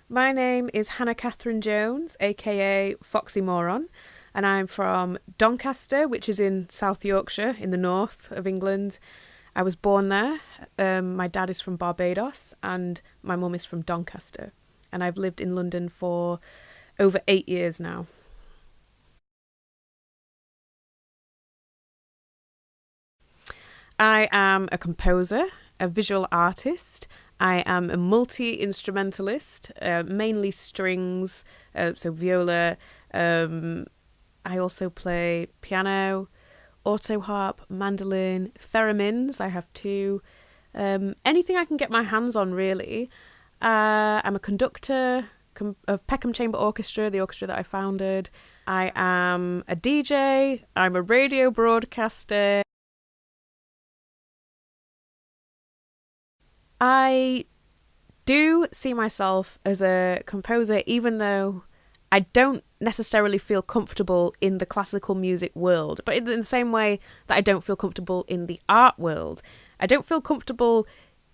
My name is Hannah Catherine Jones, aka Foxy Moron, and I'm from Doncaster, which is in South Yorkshire, in the north of England. I was born there. My dad is from Barbados, and my mum is from Doncaster. And I've lived in London for over 8 years now. I am a composer, a visual artist. I am a multi-instrumentalist, mainly strings, so viola. I also play piano, auto harp, mandolin, theremins. I have two. Anything I can get my hands on, really. I'm a conductor of Peckham Chamber Orchestra, the orchestra that I founded. I am a DJ. I'm a radio broadcaster. I do see myself as a composer, even though I don't necessarily feel comfortable in the classical music world, but in the same way that I don't feel comfortable in the art world. I don't feel comfortable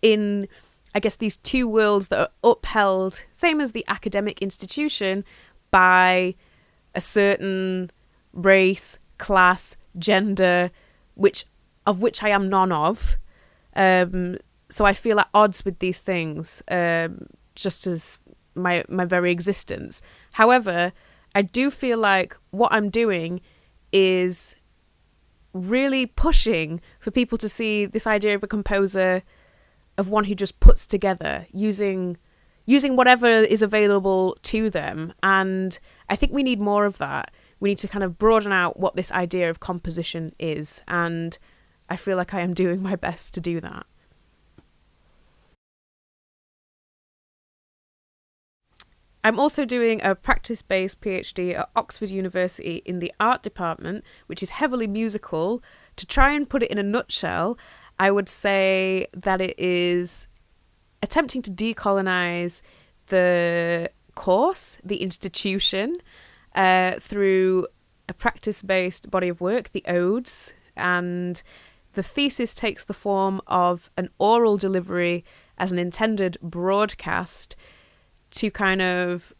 in, I guess, these two worlds that are upheld, same as the academic institution, by a certain race, class, gender, of which I am none of. So I feel at odds with these things, just as my very existence. However, I do feel like what I'm doing is really pushing for people to see this idea of a composer, of one who just puts together using whatever is available to them. And I think we need more of that. We need to kind of broaden out what this idea of composition is. And I feel like I am doing my best to do that. I'm also doing a practice-based PhD at Oxford University in the art department, which is heavily musical. To try and put it in a nutshell, I would say that it is attempting to decolonize the course, the institution, through a practice-based body of work, the ODEs, and the thesis takes the form of an oral delivery as an intended broadcast to kind of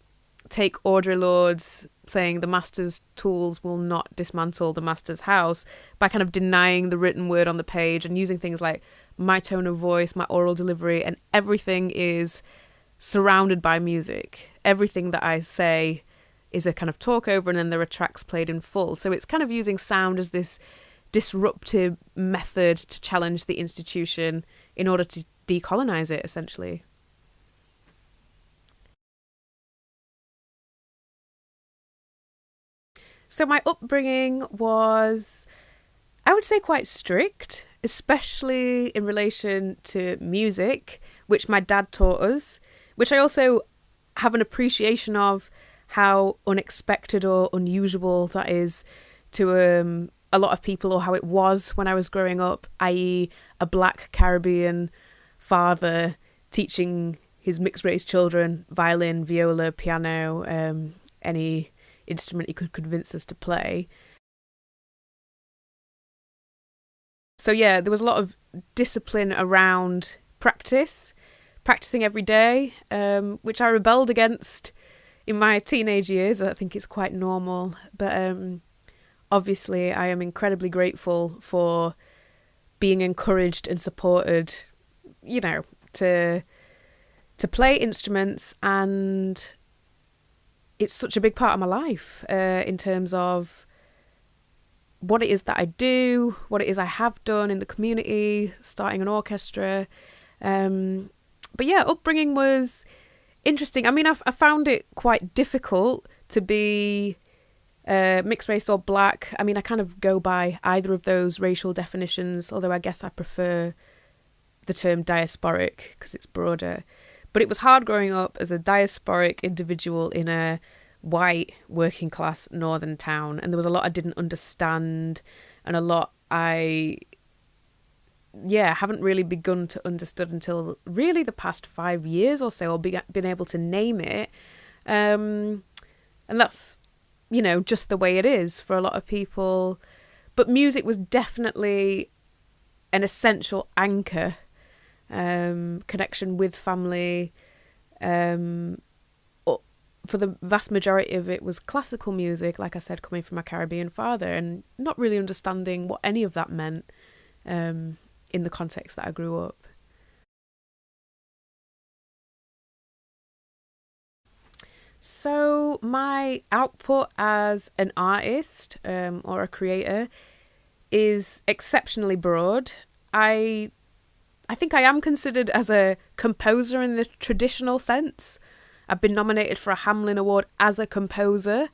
take Audre Lorde's saying the master's tools will not dismantle the master's house by kind of denying the written word on the page and using things like my tone of voice, my oral delivery, and everything is surrounded by music. Everything that I say is a kind of talk over, and then there are tracks played in full. So it's kind of using sound as this disruptive method to challenge the institution in order to decolonize it, essentially. So my upbringing was, I would say, quite strict, especially in relation to music, which my dad taught us, which I also have an appreciation of how unexpected or unusual that is to a lot of people, or how it was when I was growing up, i.e. a black Caribbean father teaching his mixed-race children violin, viola, piano, any instrument he could convince us to play. So yeah, there was a lot of discipline around practicing every day, which I rebelled against in my teenage years. I think it's quite normal, but obviously I am incredibly grateful for being encouraged and supported, to play instruments, and it's such a big part of my life in terms of what it is that I do, what it is I have done in the community, starting an orchestra. But yeah, upbringing was interesting. I mean, I found it quite difficult to be mixed race or black. I mean, I kind of go by either of those racial definitions, although I guess I prefer the term diasporic because it's broader. But it was hard growing up as a diasporic individual in a white working class northern town, and there was a lot I didn't understand, and a lot I haven't really begun to understand until really the past 5 years or so, or been able to name it. And that's, just the way it is for a lot of people. But music was definitely an essential anchor, connection with family, for the vast majority of it was classical music, like I said, coming from my Caribbean father, and not really understanding what any of that meant in the context that I grew up. So my output as an artist or a creator is exceptionally broad. I think I am considered as a composer in the traditional sense. I've been nominated for a Hamlin Award as a composer,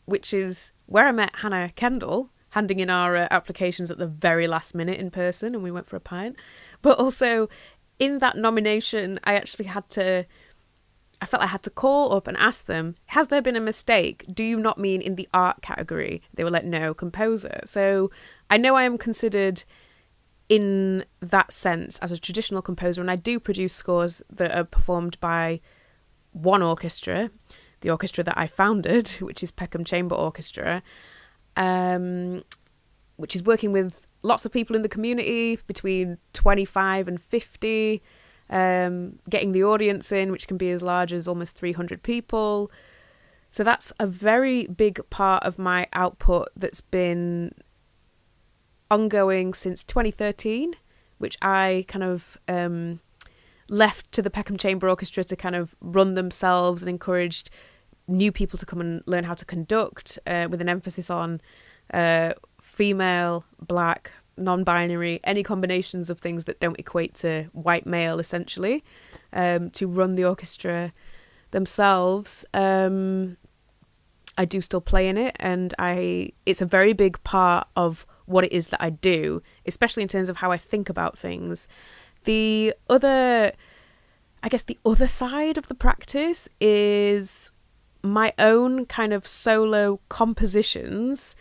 which is where I met Hannah Kendall, handing in our applications at the very last minute in person, and we went for a pint. But also, in that nomination, I felt I had to call up and ask them, has there been a mistake? Do you not mean in the art category? They were like, no, composer. So I know I am considered in that sense as a traditional composer, and I do produce scores that are performed by one orchestra, the orchestra that I founded, which is Peckham Chamber Orchestra, which is working with lots of people in the community between 25 and 50, getting the audience in, which can be as large as almost 300 people. So that's a very big part of my output that's been ongoing since 2013, which I kind of left to the Peckham Chamber Orchestra to kind of run themselves, and encouraged new people to come and learn how to conduct, with an emphasis on female, black, non-binary, any combinations of things that don't equate to white male, essentially, to run the orchestra themselves. I do still play in it, and it's a very big part of what it is that I do, especially in terms of how I think about things. The other side of the practice is my own kind of solo compositions,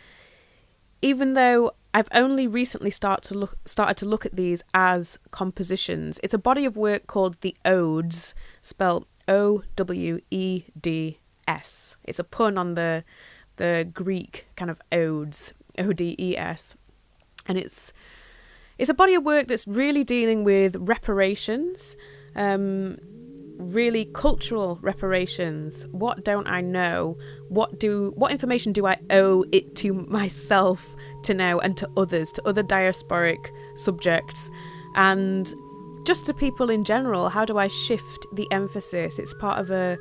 even though I've only recently started to look at these as compositions. It's a body of work called the ODEs, spelled OWEDS. It's a pun on the Greek kind of odes, ODES. And it's a body of work that's really dealing with reparations, really cultural reparations. What don't I know? What information do I owe it to myself to know, and to others, to other diasporic subjects, and just to people in general? How do I shift the emphasis? It's part of a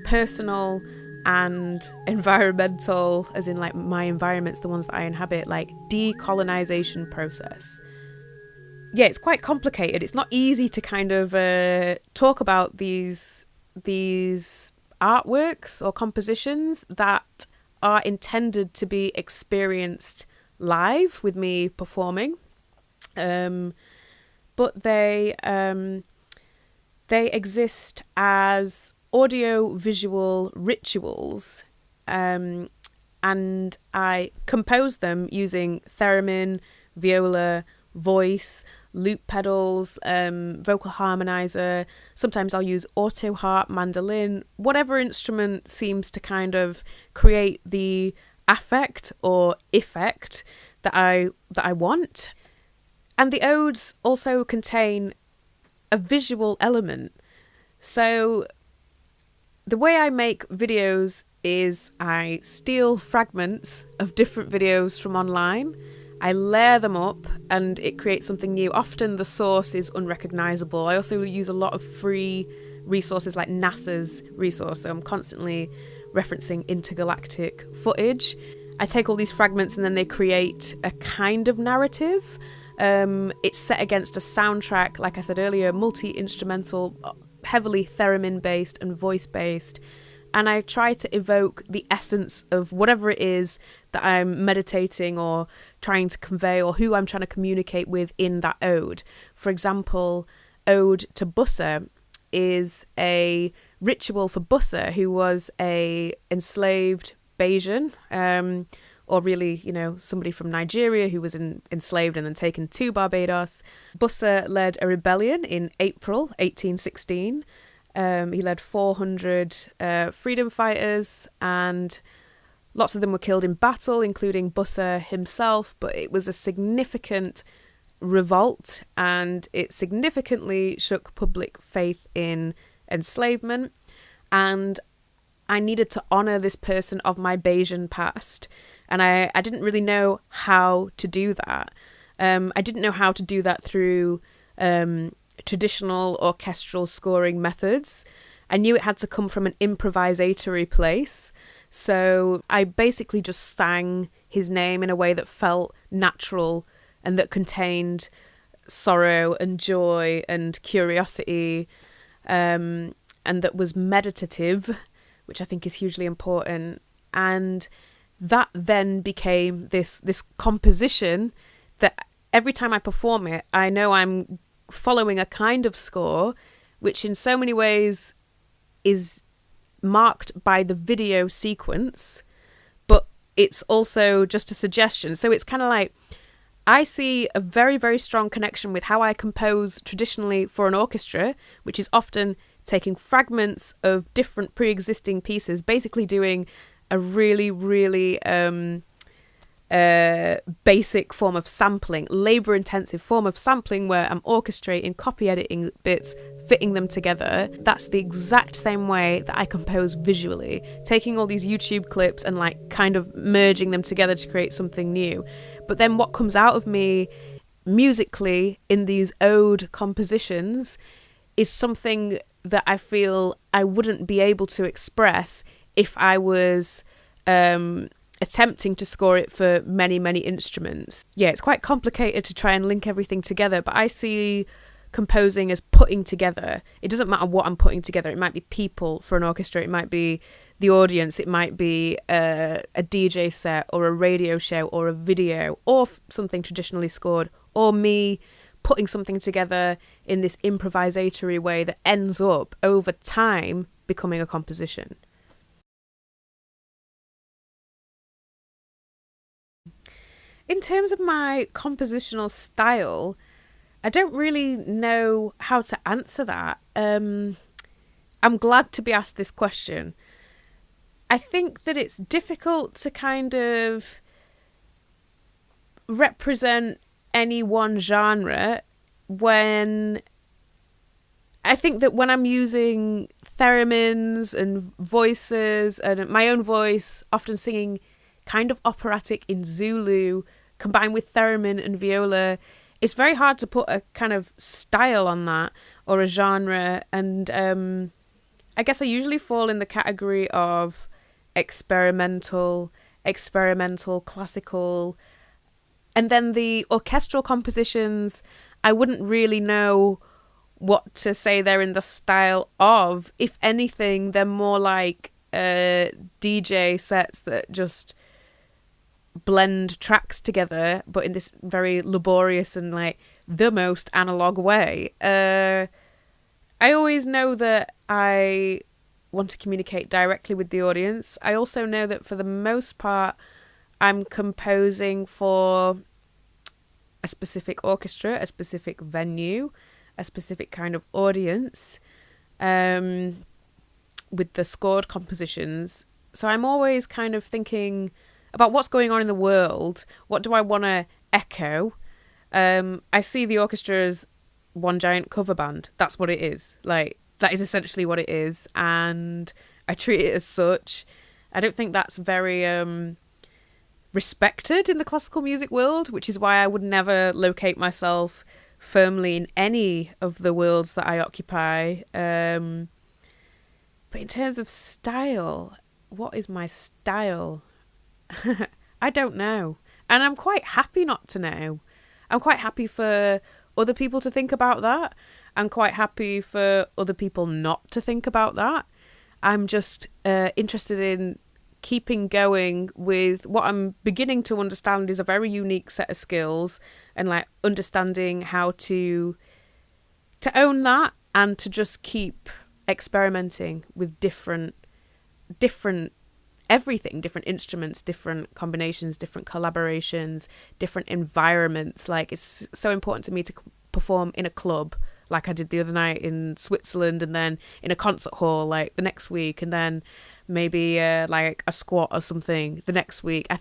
personal and environmental, as in like my environment's the ones that I inhabit, like decolonization process. Yeah, it's quite complicated. It's not easy to kind of talk about these artworks or compositions that are intended to be experienced live with me performing, but they exist as audio-visual rituals, and I compose them using theremin, viola, voice, loop pedals, vocal harmonizer. Sometimes I'll use auto harp, mandolin, whatever instrument seems to kind of create the affect or effect that I want. And the odes also contain a visual element. So the way I make videos is I steal fragments of different videos from online, I layer them up, and it creates something new. Often the source is unrecognizable. I also use a lot of free resources like NASA's resource, so I'm constantly referencing intergalactic footage. I take all these fragments and then they create a kind of narrative. It's set against a soundtrack, like I said earlier, multi-instrumental, heavily theremin-based and voice-based. And I try to evoke the essence of whatever it is that I'm meditating or trying to convey, or who I'm trying to communicate with in that ode. For example, Ode to Bussa is a ritual for Bussa, who was a enslaved Bayesian, or really, somebody from Nigeria who was enslaved and then taken to Barbados. Bussa led a rebellion in April 1816. He led 400 freedom fighters, and lots of them were killed in battle, including Bussa himself, but it was a significant revolt, and it significantly shook public faith in enslavement. and I needed to honour this person of my Bayesian past. And I didn't really know how to do that. I didn't know how to do that through traditional orchestral scoring methods. I knew it had to come from an improvisatory place. So I basically just sang his name in a way that felt natural and that contained sorrow and joy and curiosity, and that was meditative, which I think is hugely important. And that then became this composition that every time I perform it, I know I'm following a kind of score, which in so many ways is marked by the video sequence, but it's also just a suggestion. So it's kind of like, I see a very, very strong connection with how I compose traditionally for an orchestra, which is often taking fragments of different pre-existing pieces, basically doing a really, really basic form of sampling, labour-intensive form of sampling where I'm orchestrating, copy editing bits, fitting them together. That's the exact same way that I compose visually, taking all these YouTube clips and like kind of merging them together to create something new. But then what comes out of me musically in these ode compositions is something that I feel I wouldn't be able to express if I was attempting to score it for many, many instruments. Yeah, it's quite complicated to try and link everything together, but I see composing as putting together. It doesn't matter what I'm putting together. It might be people for an orchestra, it might be the audience, it might be a DJ set or a radio show or a video or something traditionally scored, or me putting something together in this improvisatory way that ends up over time becoming a composition. In terms of my compositional style, I don't really know how to answer that. I'm glad to be asked this question. I think that it's difficult to kind of represent any one genre when I think that when I'm using theremins and voices and my own voice, often singing kind of operatic in Zulu, combined with theremin and viola, it's very hard to put a kind of style on that or a genre. And I guess I usually fall in the category of experimental, classical. And then the orchestral compositions, I wouldn't really know what to say they're in the style of. If anything, they're more like DJ sets that just blend tracks together, but in this very laborious and like the most analog way. I always know that I want to communicate directly with the audience. I also know that for the most part, I'm composing for a specific orchestra, a specific venue, a specific kind of audience, with the scored compositions. So I'm always kind of thinking about what's going on in the world. What do I want to echo? I see the orchestra as one giant cover band. That's what it is. Like, that is essentially what it is. And I treat it as such. I don't think that's very respected in the classical music world, which is why I would never locate myself firmly in any of the worlds that I occupy. But in terms of style, what is my style? I don't know. And I'm quite happy not to know. I'm quite happy for other people to think about that. I'm quite happy for other people not to think about that. I'm just interested in keeping going with what I'm beginning to understand is a very unique set of skills, and like understanding how to own that and to just keep experimenting with different everything, different instruments, different combinations, different collaborations, different environments. Like, it's so important to me to perform in a club like I did the other night in Switzerland, and then in a concert hall like the next week, and then maybe like a squat or something the next week. I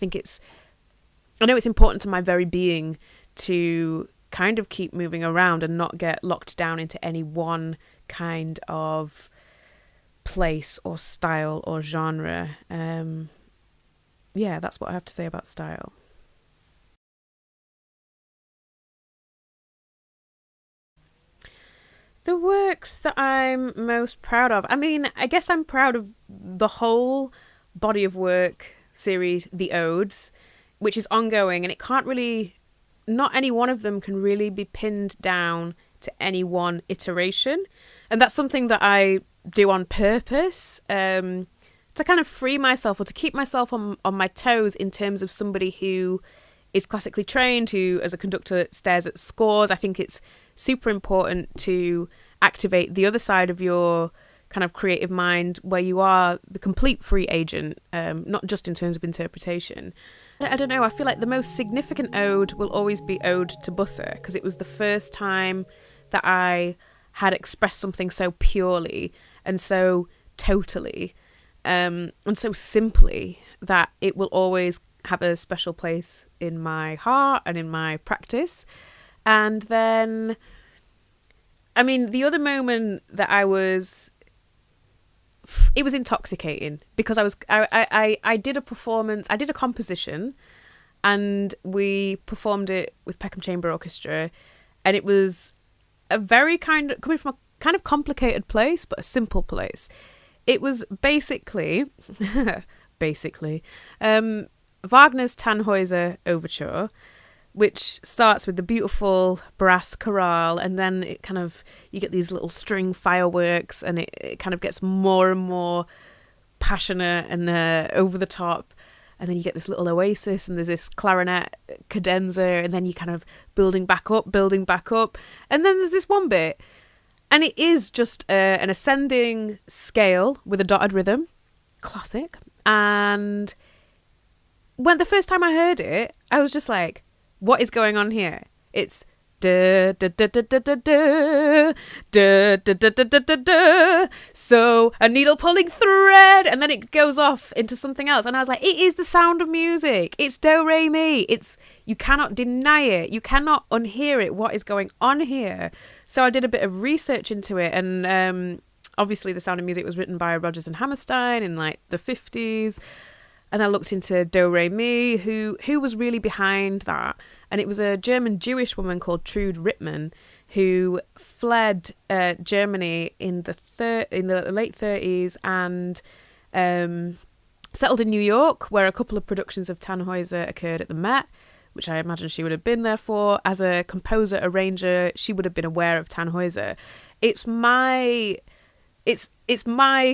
know it's important to my very being to kind of keep moving around and not get locked down into any one kind of place or style or genre. Yeah, that's what I have to say about style. The works that I'm most proud of, I mean, I guess I'm proud of the whole body of work series, the ODEs, which is ongoing, and it can't really, not any one of them can really be pinned down to any one iteration. And that's something that I do on purpose, to kind of free myself or to keep myself on my toes in terms of somebody who is classically trained, who as a conductor stares at scores. I think it's super important to activate the other side of your kind of creative mind where you are the complete free agent, not just in terms of interpretation. I don't know, I feel like the most significant ode will always be Ode to Butter, because it was the first time that I had expressed something so purely and so totally and so simply that it will always have a special place in my heart and in my practice. And then, I mean, the other moment that it was intoxicating, because I did a performance, I did a composition, and we performed it with Peckham Chamber Orchestra, and it was a very coming from a kind of complicated place, but a simple place. It was basically Wagner's Tannhäuser Overture, which starts with the beautiful brass chorale, and then it kind of, you get these little string fireworks, and it kind of gets more and more passionate and over the top, and then you get this little oasis, and there's this clarinet cadenza, and then you kind of building back up, and then there's this one bit, and it is just an ascending scale with a dotted rhythm, classic. And when the first time I heard it, I was just like, what is going on here? It's da da da da da da da da da da da da da. So a needle pulling thread, and then it goes off into something else. And I was like, it is the sound of music. It's do re mi. You cannot deny it. You cannot unhear it. What is going on here? So I did a bit of research into it, and obviously The Sound of Music was written by Rodgers and Hammerstein in like the 50s. And I looked into do re mi, who was really behind that. And it was a German Jewish woman called Trude Rittmann who fled Germany in the late 30s and settled in New York, where a couple of productions of Tannhäuser occurred at the Met, which I imagine she would have been there for. As a composer, arranger, she would have been aware of Tannhäuser. It's my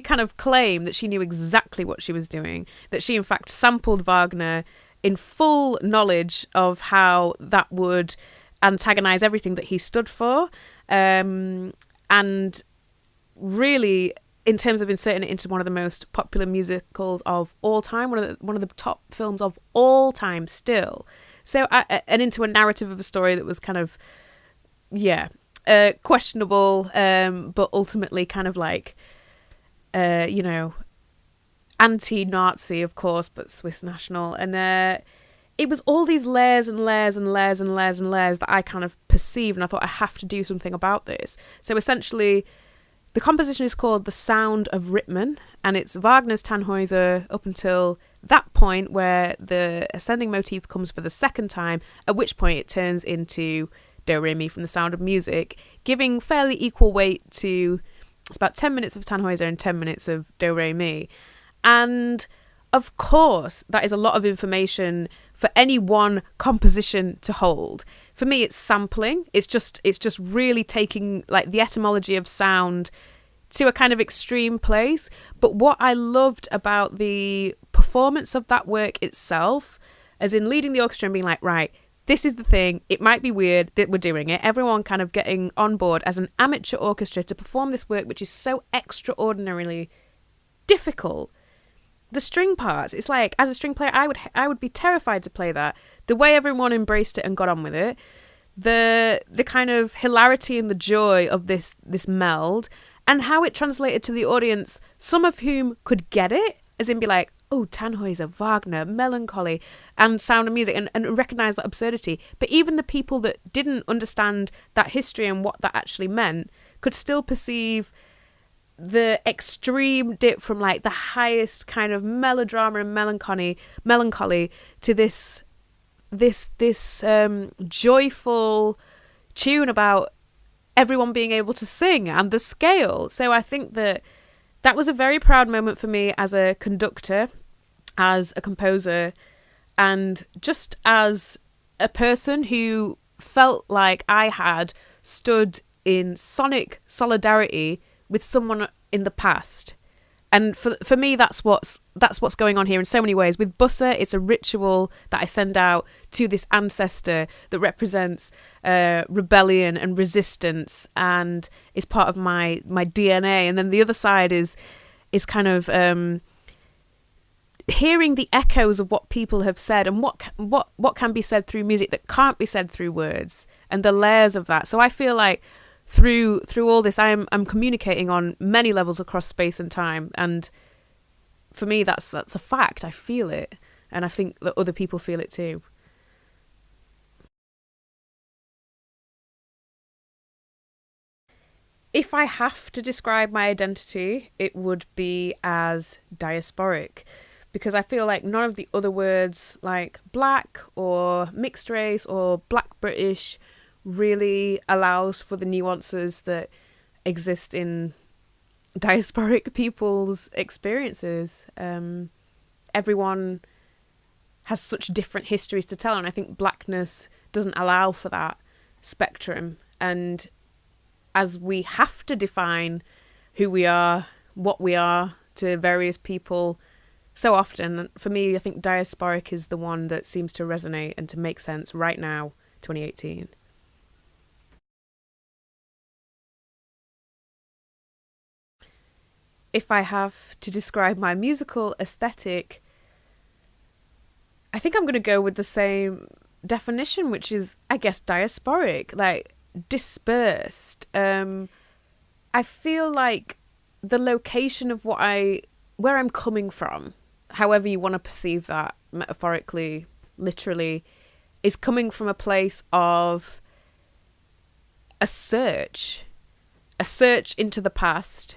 kind of claim that she knew exactly what she was doing, that she in fact sampled Wagner in full knowledge of how that would antagonize everything that he stood for, and really, in terms of inserting it into one of the most popular musicals of all time, one of the top films of all time still. So and into a narrative of a story that was kind of questionable, but ultimately kind of like anti-Nazi, of course, but Swiss national. And it was all these layers and layers and layers and layers and layers that I kind of perceived, and I thought I have to do something about this. So essentially, the composition is called The Sound of Rittmann, and it's Wagner's Tannhäuser up until that point where the ascending motif comes for the second time, at which point it turns into do re mi from The Sound of Music, giving fairly equal weight to, it's about 10 minutes of Tannhäuser and 10 minutes of do re mi. And of course, that is a lot of information for any one composition to hold. For me, it's sampling. It's just really taking like the etymology of sound to a kind of extreme place. But what I loved about the performance of that work itself, as in leading the orchestra and being like, right, this is the thing. It might be weird that we're doing it. Everyone kind of getting on board as an amateur orchestra to perform this work, which is so extraordinarily difficult. The string parts, it's like, as a string player, I would be terrified to play that. The way everyone embraced it and got on with it, the kind of hilarity and the joy of this meld, and how it translated to the audience, some of whom could get it, as in be like, oh, Tannhäuser, Wagner, melancholy, and Sound of Music, and recognise that absurdity. But even the people that didn't understand that history and what that actually meant could still perceive the extreme dip from like the highest kind of melodrama and melancholy to this joyful tune about everyone being able to sing, and the scale. So I think that was a very proud moment for me as a conductor, as a composer, and just as a person who felt like I had stood in sonic solidarity with someone in the past. And for me, that's what's going on here in so many ways. With Bussa, it's a ritual that I send out to this ancestor that represents rebellion and resistance, and is part of my DNA. And then the other side is kind of hearing the echoes of what people have said, and what can be said through music that can't be said through words, and the layers of that. So I feel like through all this, I'm communicating on many levels across space and time, and for me that's a fact. I feel it, and I think that other people feel it too. If I have to describe my identity, it would be as diasporic, because I feel like none of the other words like black or mixed race or black British really allows for the nuances that exist in diasporic people's experiences. Everyone has such different histories to tell, and I think blackness doesn't allow for that spectrum. And as we have to define who we are, what we are to various people so often, for me, I think diasporic is the one that seems to resonate and to make sense right now, 2018. If I have to describe my musical aesthetic, I think I'm going to go with the same definition, which is, I guess, diasporic, like dispersed. I feel like the location of where I'm coming from, however you want to perceive that, metaphorically, literally, is coming from a place of a search into the past.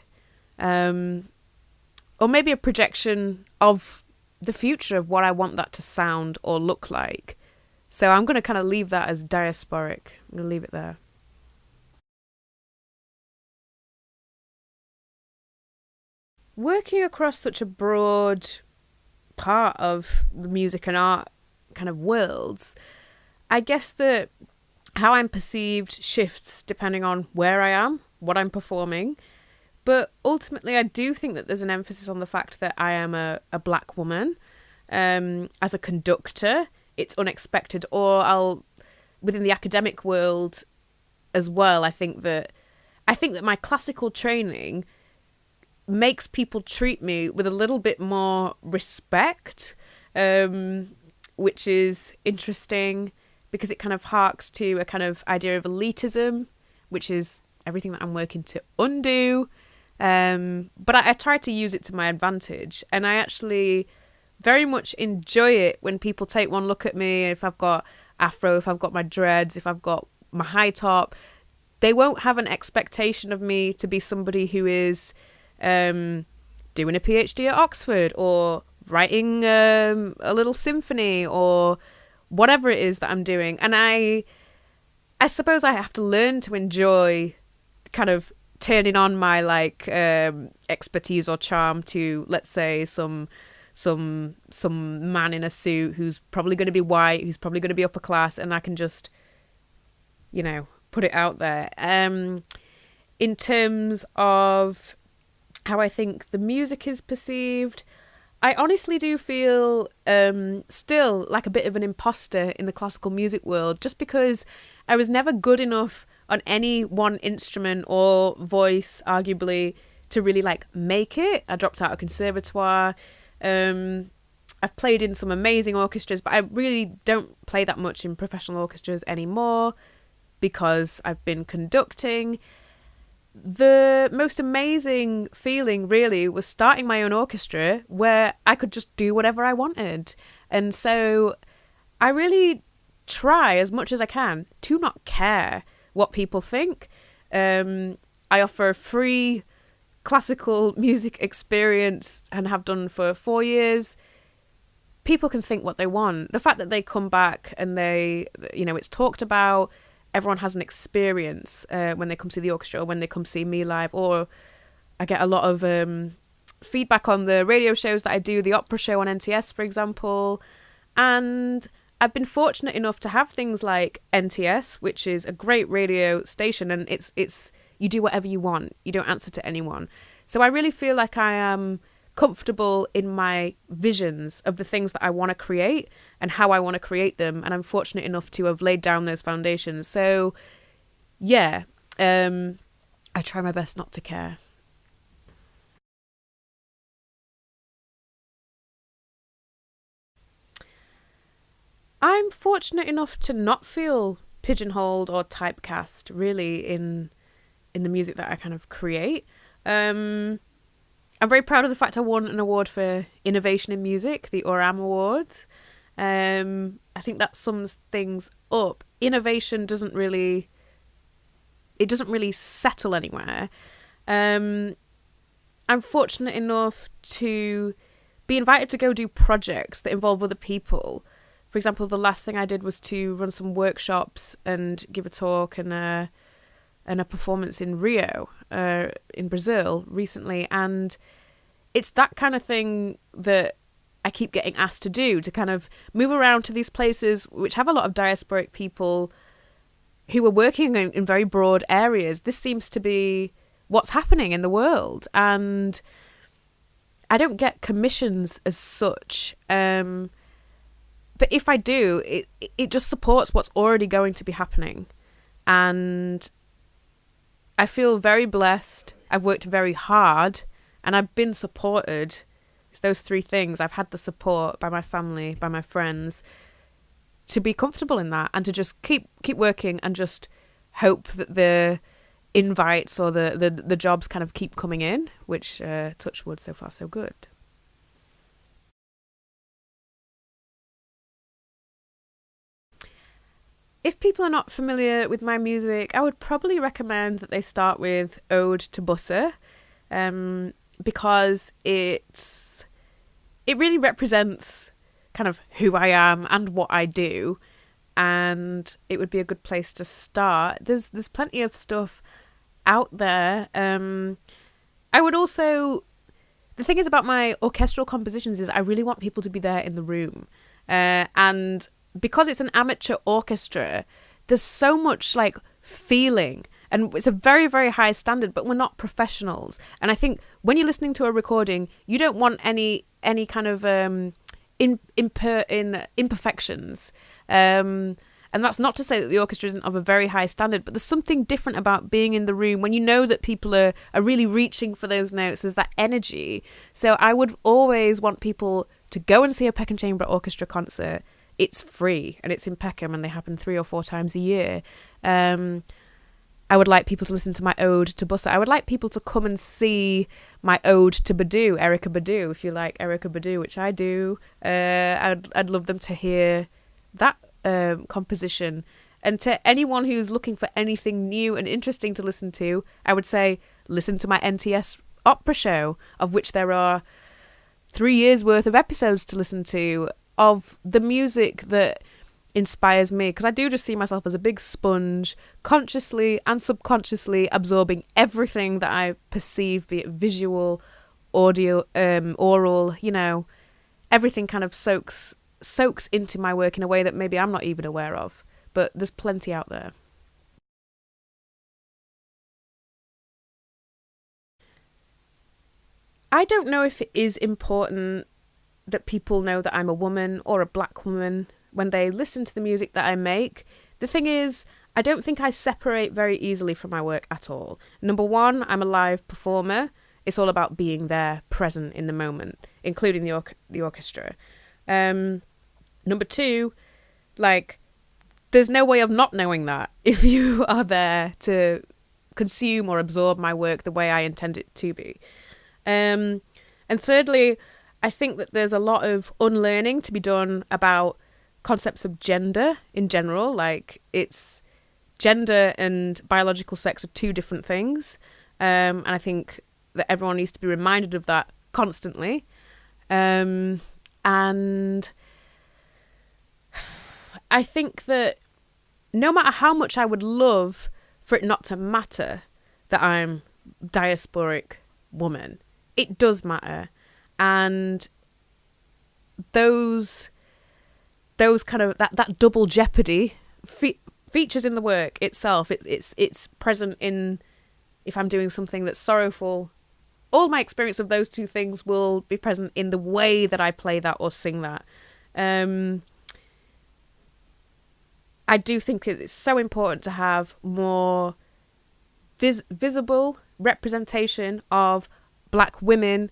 Or maybe a projection of the future of what I want that to sound or look like. So I'm going to kind of leave that as diasporic. I'm going to leave it there. Working across such a broad part of the music and art kind of worlds, I guess that how I'm perceived shifts depending on where I am, what I'm performing. But ultimately, I do think that there's an emphasis on the fact that I am a black woman. As a conductor, it's unexpected. Or within the academic world as well, I think that my classical training makes people treat me with a little bit more respect, which is interesting because it kind of harks to a kind of idea of elitism, which is everything that I'm working to undo. But I try to use it to my advantage, and I actually very much enjoy it when people take one look at me. If I've got afro, if I've got my dreads, if I've got my high top, they won't have an expectation of me to be somebody who is doing a PhD at Oxford or writing a little symphony or whatever it is that I'm doing. And I suppose I have to learn to enjoy kind of turning on my expertise or charm to, let's say, some man in a suit who's probably going to be white, who's probably going to be upper class, and I can just, put it out there. In terms of how I think the music is perceived, I honestly do feel still like a bit of an imposter in the classical music world, just because I was never good enough on any one instrument or voice, arguably, to really make it. I dropped out of conservatoire. I've played in some amazing orchestras, but I really don't play that much in professional orchestras anymore because I've been conducting. The most amazing feeling really was starting my own orchestra where I could just do whatever I wanted. And so I really try as much as I can to not care what people think. I offer free classical music experience and have done for 4 years, people can think what they want. The fact that they come back and it's talked about, everyone has an experience when they come see the orchestra or when they come see me live, or I get a lot of feedback on the radio shows that I do, the opera show on NTS, for example. And I've been fortunate enough to have things like NTS, which is a great radio station, and it's you do whatever you want. You don't answer to anyone. So I really feel like I am comfortable in my visions of the things that I want to create and how I want to create them. And I'm fortunate enough to have laid down those foundations. So yeah, I try my best not to care. I'm fortunate enough to not feel pigeonholed or typecast really in the music that I kind of create. I'm very proud of the fact I won an award for innovation in music, the ORAM Award. I think that sums things up. Innovation doesn't really settle anywhere. I'm fortunate enough to be invited to go do projects that involve other people. For example, the last thing I did was to run some workshops and give a talk and a performance in Rio, in Brazil recently. And it's that kind of thing that I keep getting asked to do, to kind of move around to these places which have a lot of diasporic people who are working in very broad areas. This seems to be what's happening in the world. And I don't get commissions as such. But if I do, it just supports what's already going to be happening. And I feel very blessed. I've worked very hard and I've been supported. It's those three things. I've had the support by my family, by my friends, to be comfortable in that and to just keep working and just hope that the invites or the jobs kind of keep coming in, which, touch wood, so far so good. If people are not familiar with my music, I would probably recommend that they start with Ode to Busse, because it really represents kind of who I am and what I do, and it would be a good place to start. There's plenty of stuff out there. I would also... The thing is about my orchestral compositions is I really want people to be there in the room, and because it's an amateur orchestra, there's so much like feeling, and it's a very, very high standard, but we're not professionals. And I think when you're listening to a recording, you don't want any kind of imperfections. And that's not to say that the orchestra isn't of a very high standard, but there's something different about being in the room when you know that people are really reaching for those notes. There's that energy. So I would always want people to go and see a Peckham Chamber Orchestra concert. It's free and it's in Peckham and they happen 3 or 4 times a year. I would like people to listen to my Ode to Busse. I would like people to come and see my Ode to Badu, Erykah Badu, if you like Erykah Badu, which I do. I'd love them to hear that composition. And to anyone who's looking for anything new and interesting to listen to, I would say listen to my NTS opera show, of which there are 3 years worth of episodes to listen to, of the music that inspires me, because I do just see myself as a big sponge, consciously and subconsciously absorbing everything that I perceive, be it visual, audio, oral, everything kind of soaks into my work in a way that maybe I'm not even aware of, but there's plenty out there. I don't know if it is important that people know that I'm a woman or a black woman when they listen to the music that I make. The thing is, I don't think I separate very easily from my work at all. Number one, I'm a live performer. It's all about being there, present in the moment, including the orchestra. Number two, there's no way of not knowing that if you are there to consume or absorb my work the way I intend it to be. And thirdly, I think that there's a lot of unlearning to be done about concepts of gender in general. Like, it's gender and biological sex are 2 different things. And I think that everyone needs to be reminded of that constantly. And I think that no matter how much I would love for it not to matter that I'm diasporic woman, it does matter. And those kind of that double jeopardy features in the work itself. It's present in, if I'm doing something that's sorrowful, all my experience of those two things will be present in the way that I play that or sing that. I do think it's so important to have more visible representation of Black women,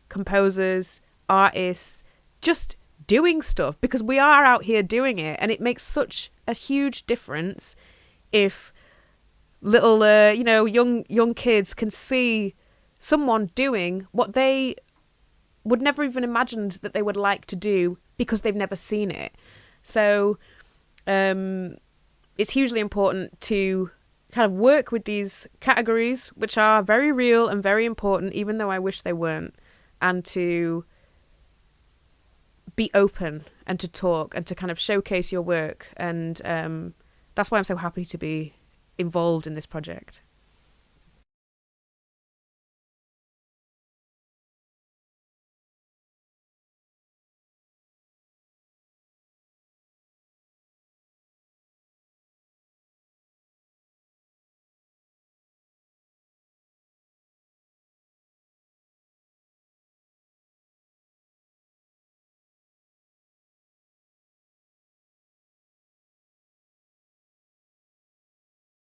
composers, artists, just doing stuff, because we are out here doing it, and it makes such a huge difference if little, young kids can see someone doing what they would never even imagined that they would like to do because they've never seen it. So it's hugely important to kind of work with these categories, which are very real and very important, even though I wish they weren't, and to be open and to talk and to kind of showcase your work. And that's why I'm so happy to be involved in this project.